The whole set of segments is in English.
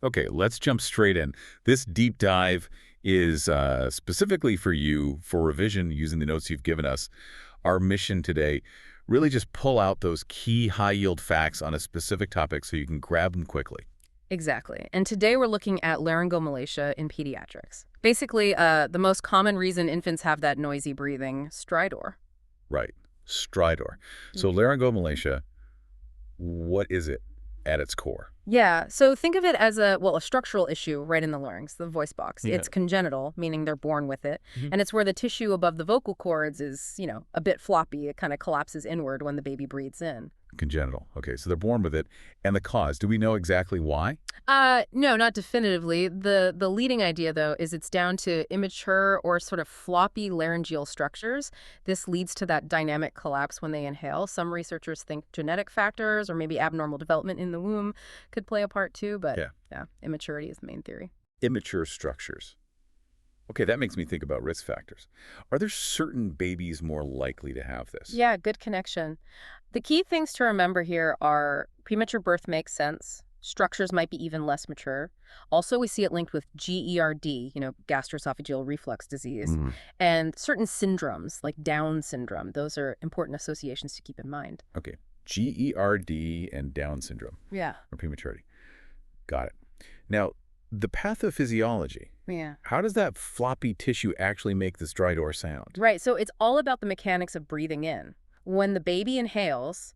Okay, let's jump straight in. This deep dive is specifically for you for revision using the notes you've given us. Our mission today, really just pull out those key high-yield facts on a specific topic so you can grab them quickly. Exactly. And today we're looking at laryngomalacia in pediatrics. Basically, the most common reason infants have that noisy breathing, stridor. Right, stridor. So laryngomalacia, what is it at its core? Yeah, so think of it as a structural issue right in the larynx, the voice box. Yeah. It's congenital, meaning they're born with it, Mhm. and it's where the tissue above the vocal cords is, a bit floppy. It kind of collapses inward when the baby breathes in. Congenital. Okay, so they're born with it. And the cause, do we know exactly why? No, not definitively. The leading idea, though, is it's down to immature or sort of floppy laryngeal structures. This leads to that dynamic collapse when they inhale. Some researchers think genetic factors or maybe abnormal development in the womb could play a part too, but Yeah. yeah, immaturity is the main theory. Immature structures. Okay, that makes me think about risk factors. Are there certain babies more likely to have this? Yeah, good connection. The key things to remember here are premature birth makes sense. Structures might be even less mature. Also, we see it linked with GERD, gastroesophageal reflux disease, Mm, and certain syndromes like Down syndrome. Those are important associations to keep in mind. okay, GERD and Down syndrome, Yeah. or prematurity. Got it. Now, the pathophysiology, Yeah. how does that floppy tissue actually make the stridor sound? Right. So it's all about the mechanics of breathing in. When the baby inhales,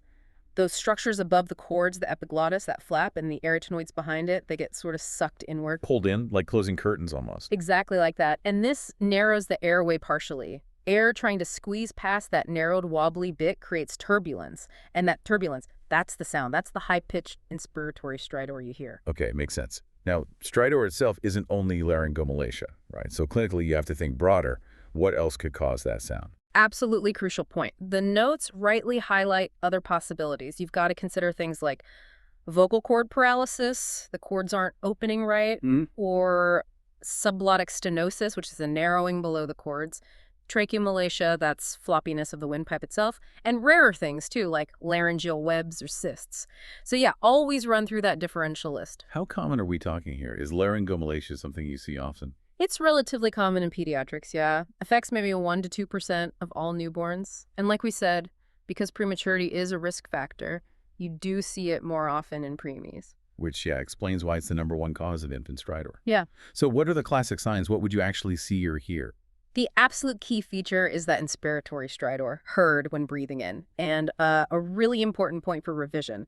those structures above the cords, the epiglottis, that flap, and the arytenoids behind it, they get sort of sucked inward. Pulled in, like closing curtains almost. Exactly like that. And this narrows the airway partially. Air trying to squeeze past that narrowed, wobbly bit creates turbulence. And that turbulence, that's the sound. That's the high-pitched inspiratory stridor you hear. Okay, makes sense. Now, stridor itself isn't only laryngomalacia, right? So clinically, you have to think broader. What else could cause that sound? Absolutely crucial point. The notes rightly highlight other possibilities. You've got to consider things like vocal cord paralysis, the cords aren't opening right, or subglottic stenosis, which is a narrowing below the cords, tracheomalacia, that's floppiness of the windpipe itself, and rarer things too, like laryngeal webs or cysts. So yeah, always run through that differential list. How common are we talking here? Is laryngomalacia something you see often? It's relatively common in pediatrics, yeah. Affects maybe 1 to 2% of all newborns. And like we said, because prematurity is a risk factor, you do see it more often in preemies. Which, yeah, explains why it's the #1 cause of infant stridor. Yeah. So what are the classic signs? What would you actually see or hear? The absolute key feature is that inspiratory stridor, heard when breathing in. And a really important point for revision,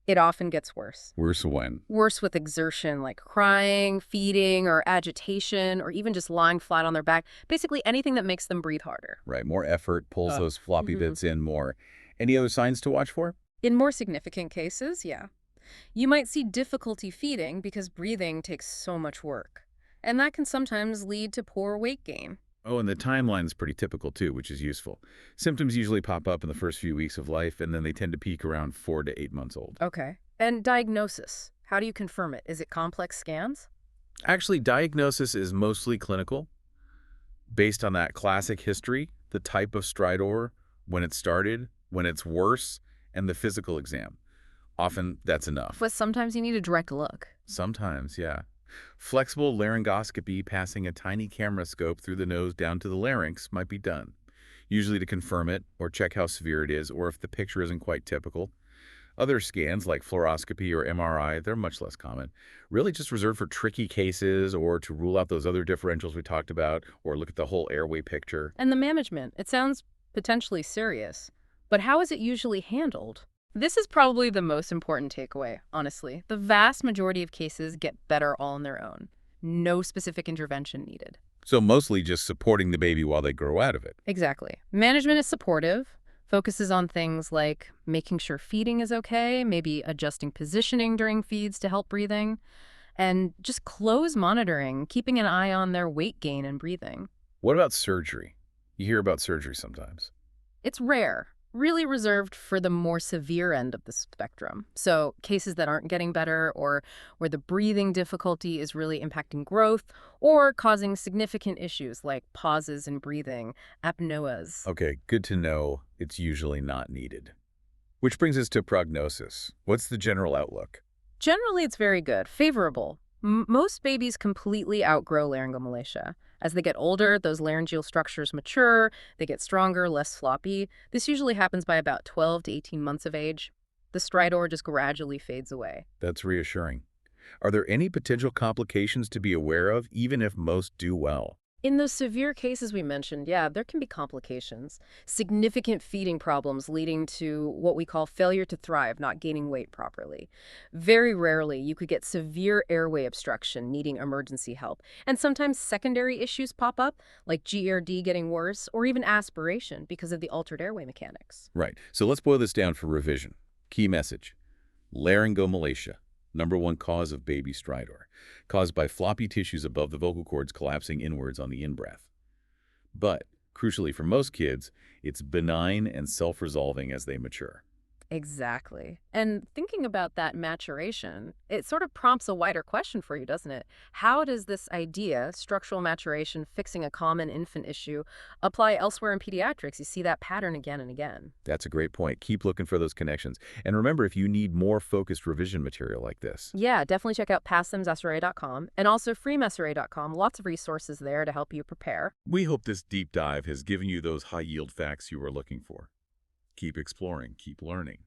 it often gets worse. Worse when? Worse with exertion, like crying, feeding, or agitation, or even just lying flat on their back. Basically anything that makes them breathe harder. Right, more effort pulls those floppy Mhm. bits in more. Any other signs to watch for? In more significant cases, yeah. You might see difficulty feeding because breathing takes so much work. And that can sometimes lead to poor weight gain. Oh, and the timeline is pretty typical too, which is useful. Symptoms usually pop up in the first few weeks of life, and then they tend to peak around 4 to 8 months old. Okay. And diagnosis. How do you confirm it? Is it complex scans? Actually, diagnosis is mostly clinical, based on that classic history, the type of stridor, when it started, when it's worse, and the physical exam. Often, that's enough. But sometimes you need a direct look. Sometimes, yeah. Flexible laryngoscopy passing a tiny camera scope through the nose down to the larynx might be done, usually to confirm it or check how severe it is or if the picture isn't quite typical. Other scans like fluoroscopy or MRI, they're much less common, really just reserved for tricky cases or to rule out those other differentials we talked about or look at the whole airway picture. And the management. It sounds potentially serious. But how is it usually handled? This is probably the most important takeaway, honestly. The vast majority of cases get better all on their own. No specific intervention needed. So mostly just supporting the baby while they grow out of it. Exactly. Management is supportive, focuses on things like making sure feeding is okay, maybe adjusting positioning during feeds to help breathing, and just close monitoring, keeping an eye on their weight gain and breathing. What about surgery? You hear about surgery sometimes. It's rare, really reserved for the more severe end of the spectrum. So cases that aren't getting better or where the breathing difficulty is really impacting growth or causing significant issues like pauses in breathing, apnoeas. Okay, good to know it's usually not needed. Which brings us to prognosis. What's the general outlook? Generally, it's very good, favorable. Most babies completely outgrow laryngomalacia. As they get older, those laryngeal structures mature, they get stronger, less floppy. This usually happens by about 12 to 18 months of age. The stridor just gradually fades away. That's reassuring. Are there any potential complications to be aware of, even if most do well? In those severe cases we mentioned, yeah, there can be complications. Significant feeding problems leading to what we call failure to thrive, not gaining weight properly. Very rarely, you could get severe airway obstruction needing emergency help. And sometimes secondary issues pop up, like GERD getting worse, or even aspiration because of the altered airway mechanics. Right. So let's boil this down for revision. Key message. Laryngomalacia, #1 cause of baby stridor, caused by floppy tissues above the vocal cords collapsing inwards on the in-breath. But, crucially for most kids, it's benign and self-resolving as they mature. Exactly. And thinking about that maturation, it sort of prompts a wider question for you, doesn't it? How does this idea, structural maturation, fixing a common infant issue, apply elsewhere in pediatrics? You see that pattern again and again. That's a great point. Keep looking for those connections. And remember, if you need more focused revision material like this. Yeah, definitely check out passthemsra.com and also freemsra.com. Lots of resources there to help you prepare. We hope this deep dive has given you those high-yield facts you were looking for. Keep exploring, keep learning.